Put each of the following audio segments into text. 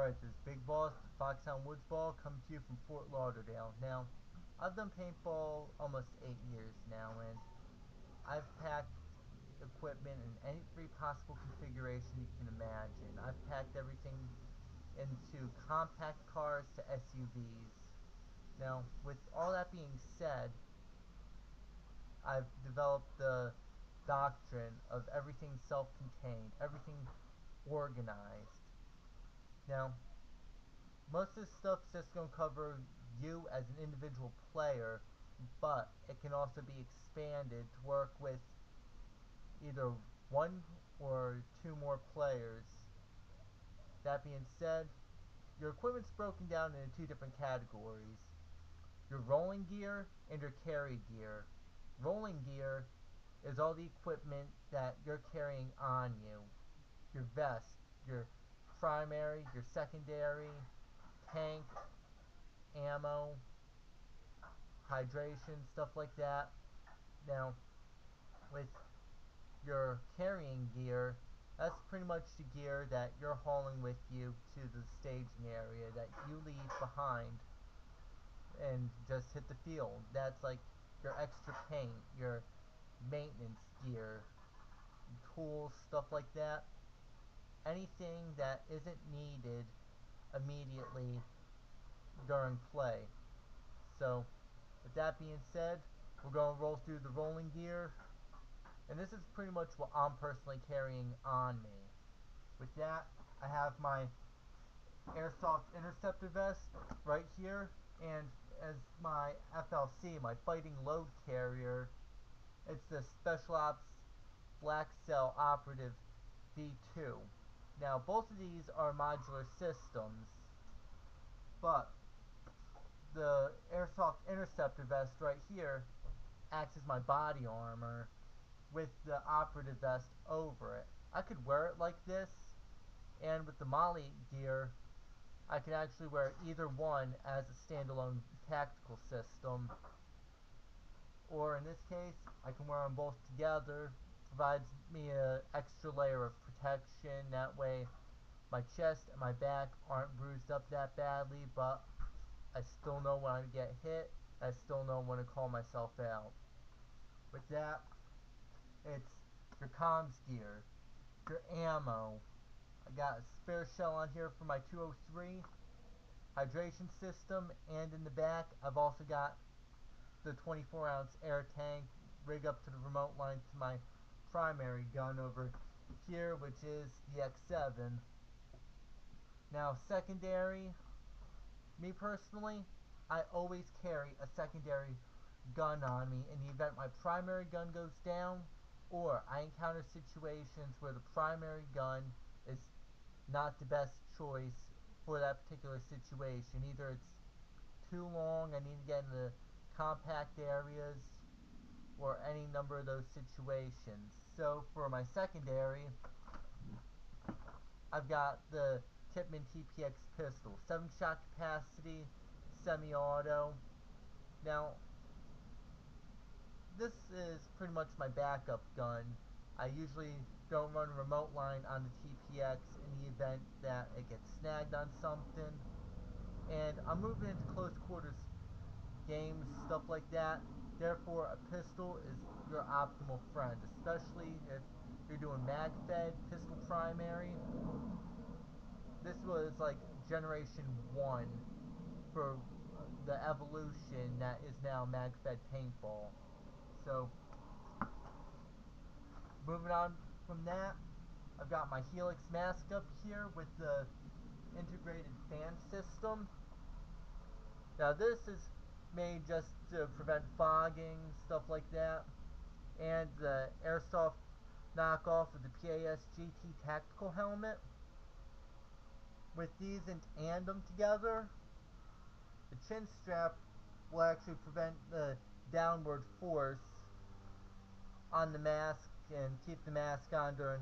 Alright, this is Big Boss, Foxhound Woods Ball, coming to you from Fort Lauderdale. Now, I've done paintball almost 8 years now, and I've packed equipment in every possible configuration you can imagine. I've packed everything into compact cars to SUVs. Now, with all that being said, I've developed the doctrine of everything self-contained, everything organized. Now, most of this stuff is just going to cover you as an individual player, but it can also be expanded to work with either one or two more players. That being said, your equipment's broken down into two different categories: your rolling gear and your carry gear. Rolling gear is all the equipment that you're carrying on you. Your vest, your primary, your secondary, tank, ammo, hydration, stuff like that. Now, with your carrying gear, that's pretty much the gear that you're hauling with you to the staging area that you leave behind and just hit the field. That's like your extra paint, your maintenance gear, tools, stuff like that. Anything that isn't needed immediately during play. So, with that being said, we're going to roll through the rolling gear, and this is pretty much what I'm personally carrying on me. With that, I have my Airsoft Interceptor vest right here, and as my FLC, my Fighting Load Carrier, it's the Special Ops Black Cell Operative V2. Now, both of these are modular systems, but the Airsoft Interceptor vest right here acts as my body armor with the operative vest over it. I could wear it like this, and with the Molly gear, I can actually wear either one as a standalone tactical system, or in this case, I can wear them both together. Provides me an extra layer of protection. That way, my chest and my back aren't bruised up that badly, but I still know when I get hit. I still know when to call myself out. With that, it's your comms gear, your ammo. I got a spare shell on here for my 203 hydration system, and in the back I've also got the 24-ounce air tank rig up to the remote line to my primary gun over here, which is the X7. Now, secondary, me personally, I always carry a secondary gun on me in the event my primary gun goes down, or I encounter situations where the primary gun is not the best choice for that particular situation. Either it's too long, I need to get in the compact areas, or any number of those situations. So for my secondary, I've got the Tipman TPX pistol, 7-shot capacity, semi-auto. Now, this is pretty much my backup gun. I usually don't run a remote line on the TPX in the event that it gets snagged on something. And I'm moving into close quarters games, stuff like that. Therefore, a pistol is your optimal friend, especially if you're doing mag-fed pistol primary. This was like generation 1 for the evolution that is now mag-fed paintball. So, moving on from that, I've got my Helix mask up here with the integrated fan system. Now, this is made just to prevent fogging, stuff like that. And the Airsoft knockoff of the PAS GT tactical helmet. With these in tandem together, the chin strap will actually prevent the downward force on the mask and keep the mask on during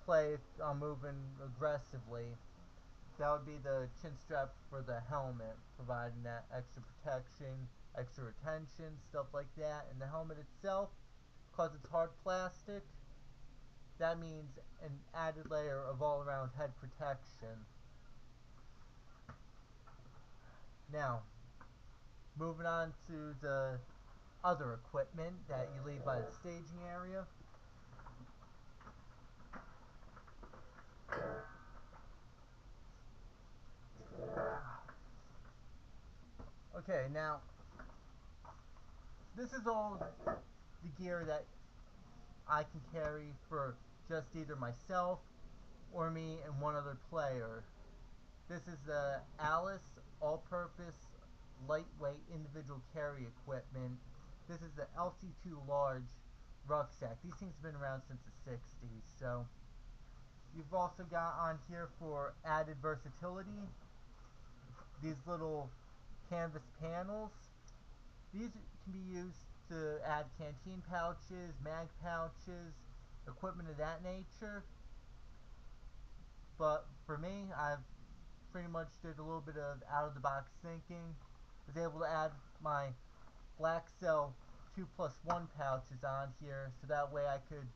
play if I'm moving aggressively. That would be the chin strap for the helmet, providing that extra protection, extra retention, stuff like that. And the helmet itself, because it's hard plastic, that means an added layer of all-around head protection. Now, moving on to the other equipment that you leave by the staging area. Okay, now, this is all the gear that I can carry for just either myself or me and one other player. This is the Alice all-purpose lightweight individual carry equipment. This is the LC2 large rucksack. These things have been around since the 60s. So you've also got on here for added versatility these little canvas panels. These can be used to add canteen pouches, mag pouches, equipment of that nature. But for me, I've pretty much did a little bit of out-of-the-box thinking. Was able to add my Black Cell 2+1 pouches on here, so that way I could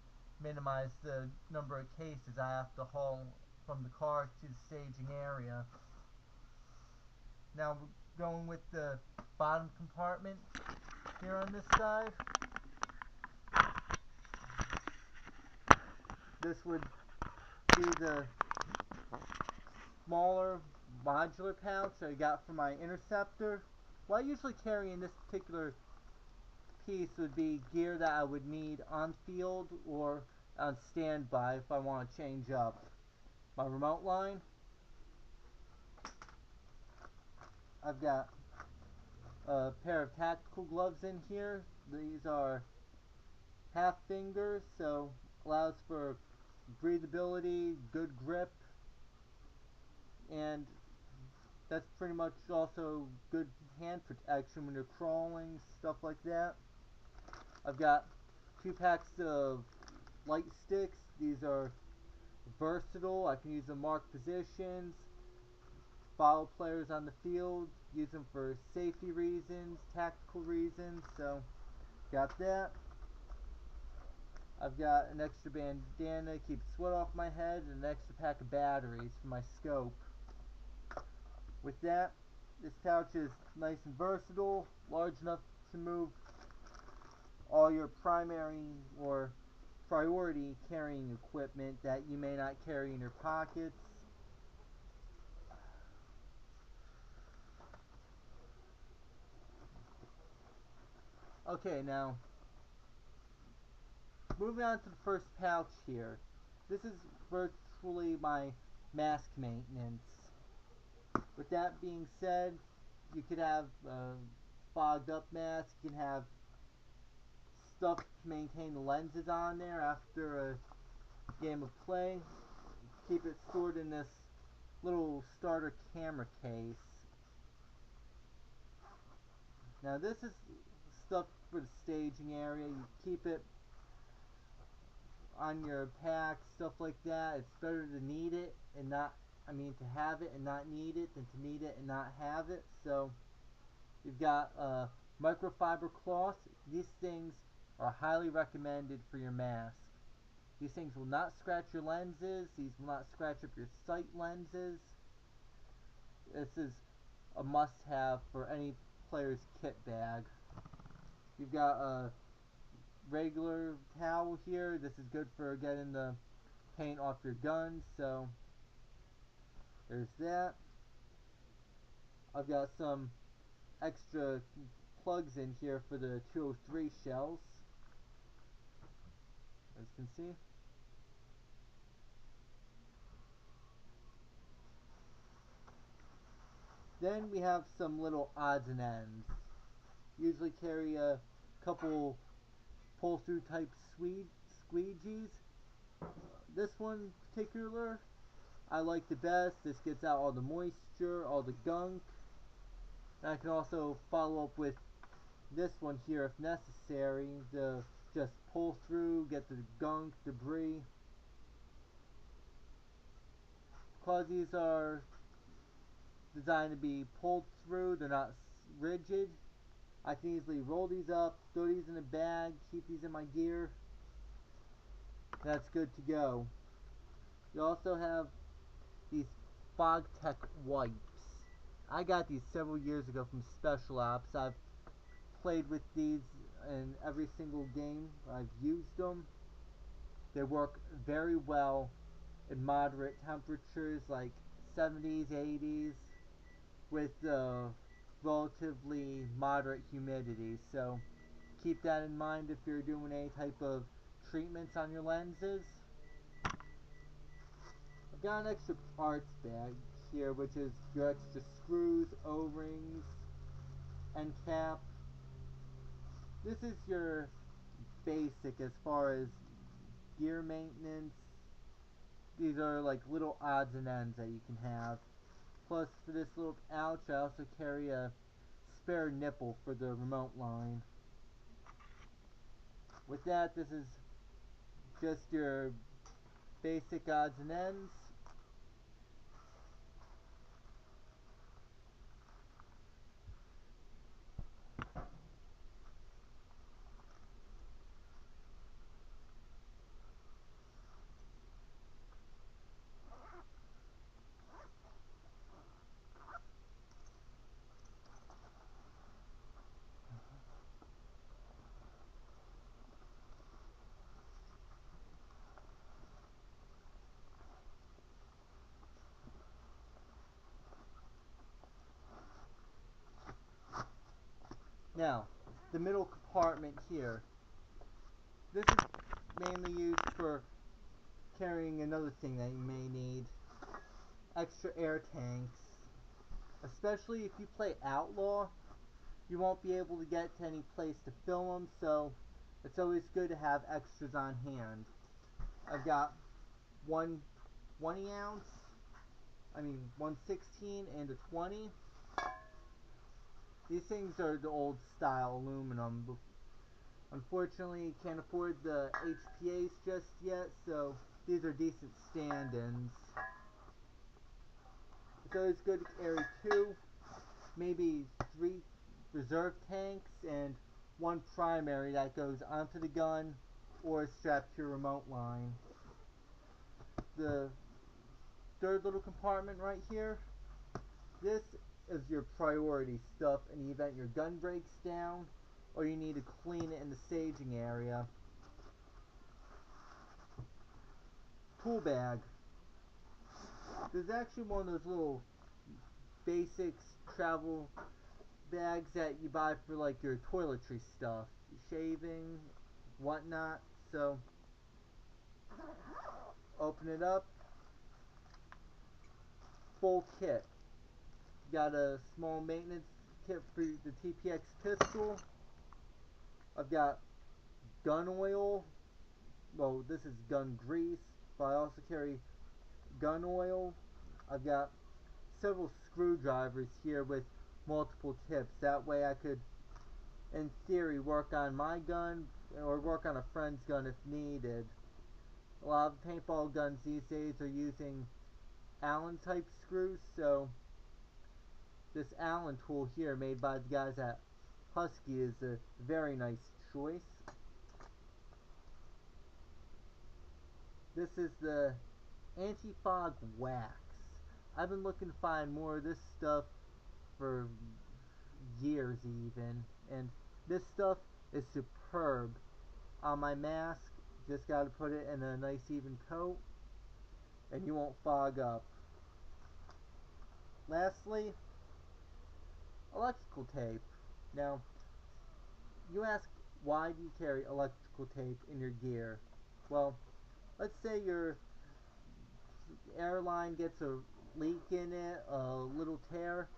minimize the number of cases I have to haul from the car to the staging area. Now we're going with the bottom compartment here on this side. This would be the smaller modular pouch I got for my Interceptor. What I usually carry in this particular piece would be gear that I would need on field or on standby if I want to change up. My remote line. I've got a pair of tactical gloves in here. These are half fingers, so allows for breathability, good grip, and that's pretty much also good hand protection when you're crawling, stuff like that. I've got 2 packs of light sticks. These are versatile. I can use them mark positions, follow players on the field, use them for safety reasons, tactical reasons, so got that. I've got an extra bandana to keep sweat off my head, and an extra pack of batteries for my scope. With that, this pouch is nice and versatile, large enough to move all your primary or priority carrying equipment that you may not carry in your pockets. Okay, now moving on to the first pouch here. This is virtually my mask maintenance. With that being said, you could have a fogged up mask, you can have stuff to maintain the lenses on there after a game of play. Keep it stored in this little starter camera case. Now this is stuff for the staging area. You keep it on your pack, stuff like that. It's better to need it and not, to have it and not need it than to need it and not have it. So you've got microfiber cloth. These things are highly recommended for your mask. These things will not scratch your lenses. These will not scratch up your sight lenses. This is a must-have for any player's kit bag. You've got a regular towel here. This is good for getting the paint off your guns, so there's that. I've got some extra plugs in here for the 203 shells, as you can see. Then we have some little odds and ends. Usually carry a couple pull-through type squeegees. This one in particular I like the best. This gets out all the moisture, all the gunk. And I can also follow up with this one here if necessary to just pull through, get the gunk, debris. Because these are designed to be pulled through, they're not rigid. I can easily roll these up, throw these in a bag, keep these in my gear. That's good to go. You also have these Fog Tech wipes. I got these several years ago from Special Ops. I've played with these in every single game I've used them. They work very well in moderate temperatures like 70s, 80s with relatively moderate humidity. So keep that in mind if you're doing any type of treatments on your lenses. I've got an extra parts bag here, which is your extra screws, O-rings, end cap. This is your basic as far as gear maintenance. These are like little odds and ends that you can have. Plus, for this little pouch, I also carry a spare nipple for the remote line. With that, this is just your basic odds and ends. Now, the middle compartment here. This is mainly used for carrying another thing that you may need. Extra air tanks. Especially if you play Outlaw, you won't be able to get to any place to fill them, so it's always good to have extras on hand. I've got one 20 ounce, 116 and a 20. These things are the old style aluminum. Unfortunately, can't afford the HPAs just yet, so these are decent stand-ins. It's always good to carry 2, maybe 3 reserve tanks, and 1 primary that goes onto the gun or strapped to your remote line. The third little compartment right here, this is your priority stuff in the event your gun breaks down or you need to clean it in the staging area. Tool bag. There's actually one of those little basics travel bags that you buy for like your toiletry stuff, shaving, whatnot. So open it up. Full kit. Got a small maintenance kit for the TPX pistol. I've got gun oil. Well, this is gun grease, but I also carry gun oil. I've got several screwdrivers here with multiple tips. That way I could, in theory, work on my gun or work on a friend's gun if needed. A lot of paintball guns these days are using Allen type screws, so this Allen tool here made by the guys at Husky is a very nice choice. This is the anti-fog wax. I've been looking to find more of this stuff for years even, and this stuff is superb. On my mask, just gotta put it in a nice even coat and you won't fog up. Lastly, electrical tape. Now, you ask, why do you carry electrical tape in your gear? Well, let's say your airline gets a leak in it, a little tear.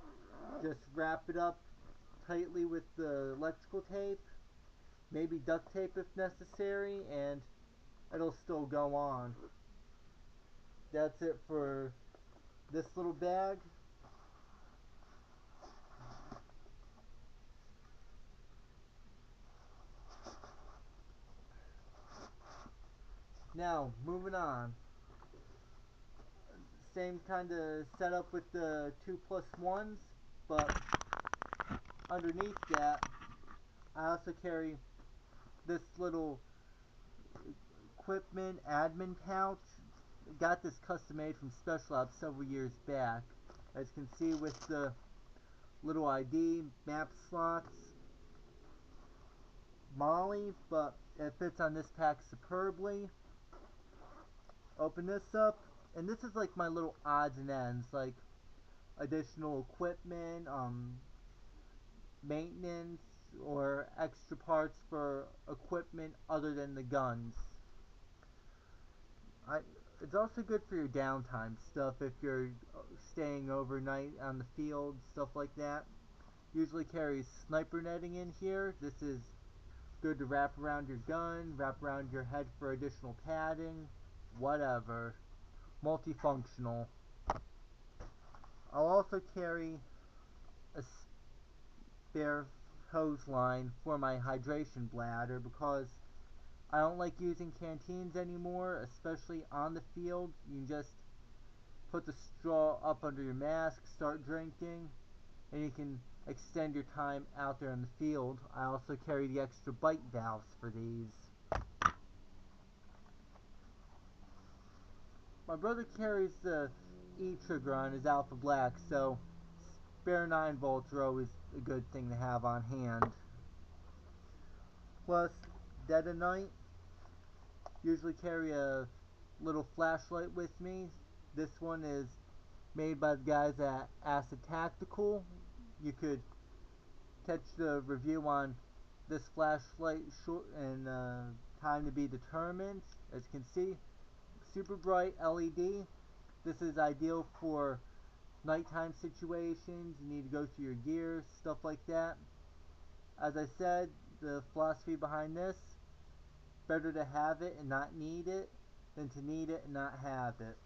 Just wrap it up tightly with the electrical tape, maybe duct tape if necessary, and it'll still go on. That's it for this little bag. Now, moving on. Same kind of setup with the 2+1s, but underneath that, I also carry this little equipment admin pouch. Got this custom made from Special Ops several years back. As you can see with the little ID, map slots, Molly, but it fits on this pack superbly. Open this up, and this is like my little odds and ends, like additional equipment, maintenance, or extra parts for equipment other than the guns. It's also good for your downtime stuff if you're staying overnight on the field, stuff like that. Usually carries sniper netting in here. This is good to wrap around your gun, wrap around your head for additional padding, whatever. Multifunctional. I'll also carry a spare hose line for my hydration bladder because I don't like using canteens anymore, especially on the field. You can just put the straw up under your mask, start drinking, and you can extend your time out there in the field. I also carry the extra bite valves for these. My brother carries the E-trigger on his Alpha Black, so spare 9 volts are always a good thing to have on hand. Plus, dead of night, usually carry a little flashlight with me. This one is made by the guys at Acid Tactical. You could catch the review on this flashlight short and time to be determined. As you can see, super bright LED. This is ideal for nighttime situations. You need to go through your gear, stuff like that. As I said, the philosophy behind this: better to have it and not need it than to need it and not have it.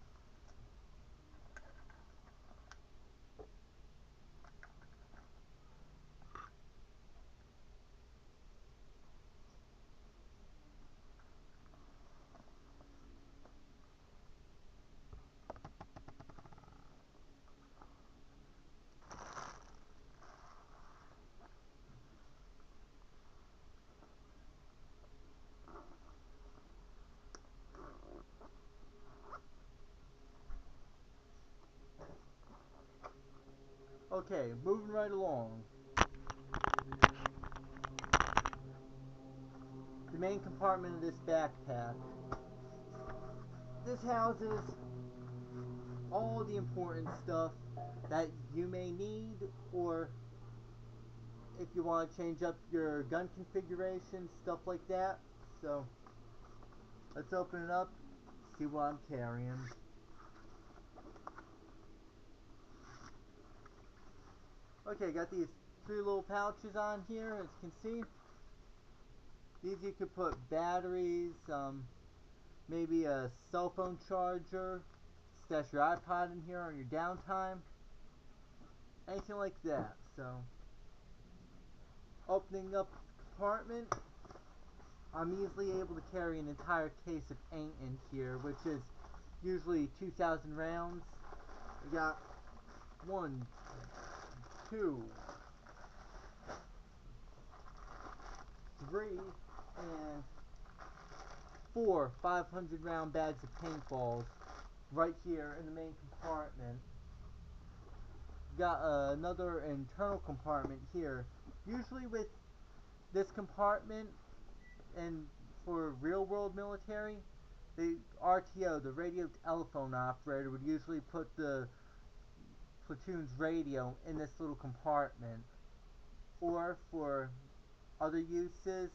Okay, moving right along. The main compartment of this backpack. This houses all the important stuff that you may need, or if you want to change up your gun configuration, stuff like that. So, let's open it up, see what I'm carrying. Okay, got these 3 little pouches on here, as you can see. These you could put batteries, maybe a cell phone charger, stash your iPod in here on your downtime, anything like that. So, opening up the compartment, I'm easily able to carry an entire case of paint in here, which is usually 2,000 rounds. We got 1, 2, 3, and 4 500 round bags of paintballs right here in the main compartment. Got another internal compartment here. Usually with this compartment, and for real world military, the RTO, the radio telephone operator, would usually put the platoon's radio in this little compartment. Or for other uses,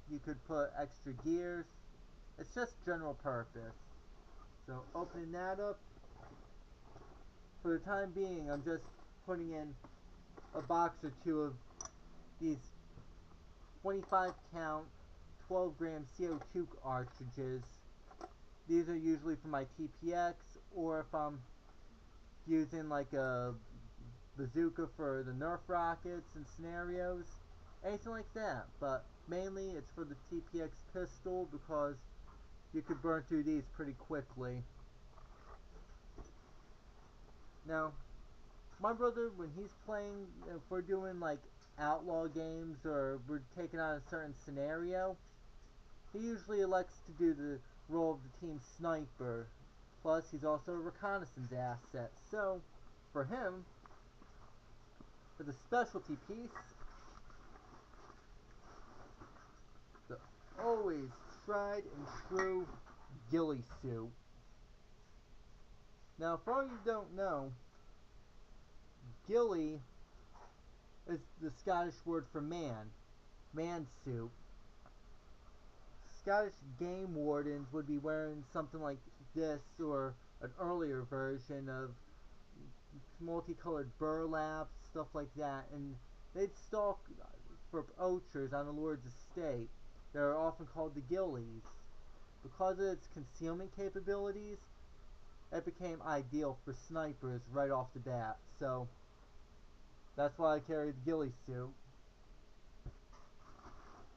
you could put extra gears. It's just general purpose. So opening that up, for the time being I'm just putting in a box or 2 of these 25 count 12 gram CO2 cartridges. These are usually for my TPX, or if I'm using like a bazooka for the Nerf rockets and scenarios, anything like that. But mainly it's for the TPX pistol because you could burn through these pretty quickly. Now, my brother, when he's playing, if we're doing like outlaw games or we're taking on a certain scenario, he usually elects to do the role of the team sniper. Plus, he's also a reconnaissance asset. So, for him, As a specialty piece, the always tried and true ghillie suit. Now, for all you don't know, ghillie is the Scottish word for man, man suit. Scottish game wardens would be wearing something like this or an earlier version of multicolored burlap, stuff like that, and they'd stalk for poachers on the lord's estate. They're often called the ghillies. Because of its concealment capabilities, it became ideal for snipers right off the bat. So that's why I carry the ghillie suit.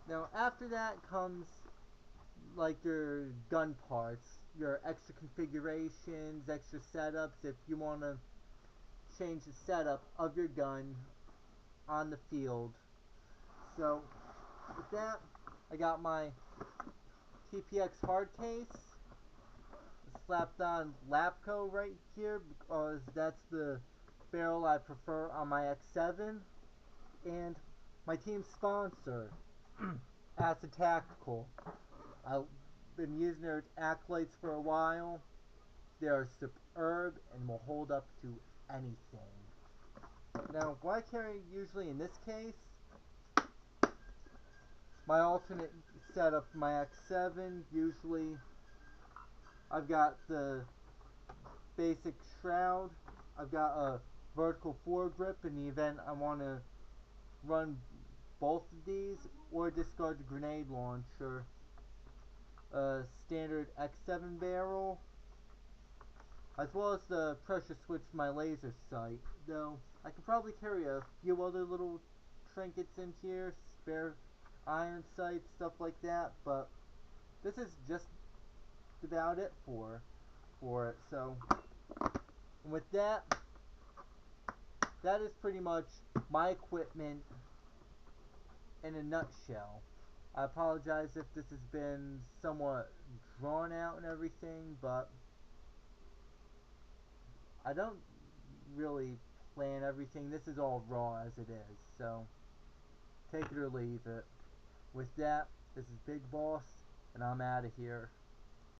Now after that comes like your gun parts, your extra configurations, extra setups if you want to change the setup of your gun on the field. So with that, I got my TPX hard case slapped on Lapco right here because that's the barrel I prefer on my X7, and my team sponsor, Acid Tactical. I've been using their acolytes for a while. They are superb and will hold up to anything. Now, what I carry usually in this case, my alternate setup for my X7, usually I've got the basic shroud. I've got a vertical foregrip in the event I want to run both of these, or discard the grenade launcher. A standard X7 barrel, as well as the pressure switch for my laser sight. Though I could probably carry a few other little trinkets in here, spare iron sights, stuff like that, but this is just about it for it. So, and with that, that is pretty much my equipment in a nutshell. I apologize if this has been somewhat drawn out and everything, but I don't really plan everything. This is all raw as it is, so take it or leave it. With that, this is Big Boss, and I'm out of here.